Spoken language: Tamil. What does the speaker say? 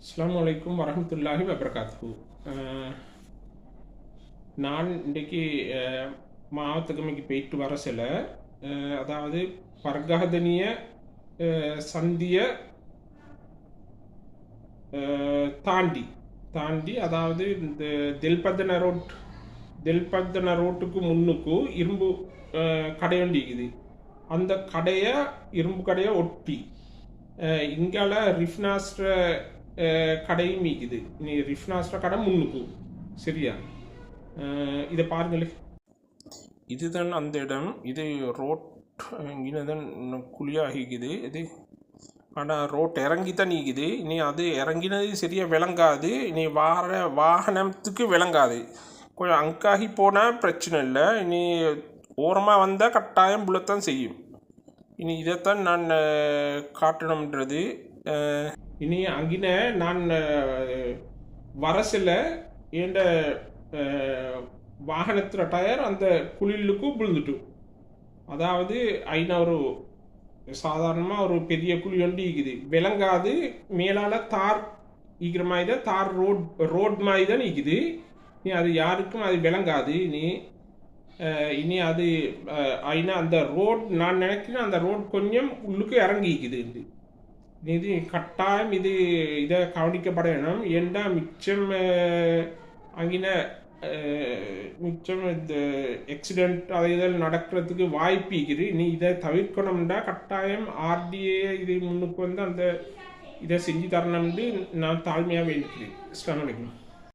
அஸ்ஸலாமு அலைக்கும் வரஹ்மத்துல்லாஹி வபரகாத்துஹு. நான் இன்றைக்கு மாவட்டத்துக்கு போயிட்டு வர சில அதாவது பர்காதனிய சந்திய தாண்டி தாண்டி அதாவது இந்த தெல்பத்தன ரோட்டுக்கு முன்னுக்கு இரும்பு கடை ஒன்று இருக்குது. அந்த கடையை இரும்பு கடையை ஒட்டி இங்கால ரிஃப்னாஸ்ட்ர கடையும் மீக்குது. இனி ரிஃப்னாஸ்ட்ர கடை முன்னுக்கு சரியா. இதை பாருங்களே, இதுதான் அந்த இடம். இது ரோட் இங்கேதான் குழியாகிக்குது. இது ஆனால் ரோட் இறங்கி தான் நீக்குது. இனி அது இறங்கினது சரியாக விளங்காது. இனி வாகனத்துக்கு விளங்காது. கொஞ்சம் அங்காகி போனால் பிரச்சனை இல்லை. இனி ஓரமாக வந்தால் கட்டாயம் புள்ளத்தான் செய்யும். இனி இதைத்தான் நான் காட்டணுன்றது. இனி அங்கின நான் வரசில என்ற வாகனத்துல டயர் அந்த குளிலுக்கு விழுந்துட்டு, அதாவது ஐநா ஒரு சாதாரணமாக ஒரு பெரிய குழி ஒன்று இருக்குது. விளங்காது. மேலால் தார் ஈக்கிற மாதிரி தான், தார் ரோட் மாதிரி தான் நிற்குது. நீ அது யாருக்கும் அது விளங்காது. இனி அது ஐநா அந்த ரோட் நான் நினைக்கிறேன் அந்த ரோட் கொஞ்சம் உள்ளுக்கு இறங்கிக்குது. இது கட்டாயம் இதை கவனிக்கப்பட வேணும். ஏண்டா மிச்சம் அங்கின மிச்சம் இந்த ஆக்சிடெண்ட் அதை இதில் நடக்கிறதுக்கு வாய்ப்பு இருக்குது. நீ இதை தவிர்க்கணும்னா கட்டாயம் ஆர்டிஏ இது முன்னுக்கு வந்து அந்த இதை செஞ்சு தரணும்னு நான் தாழ்மையாக வேண்டிக்கிறேன். அஸ்ஸலாமு அலைக்கும்.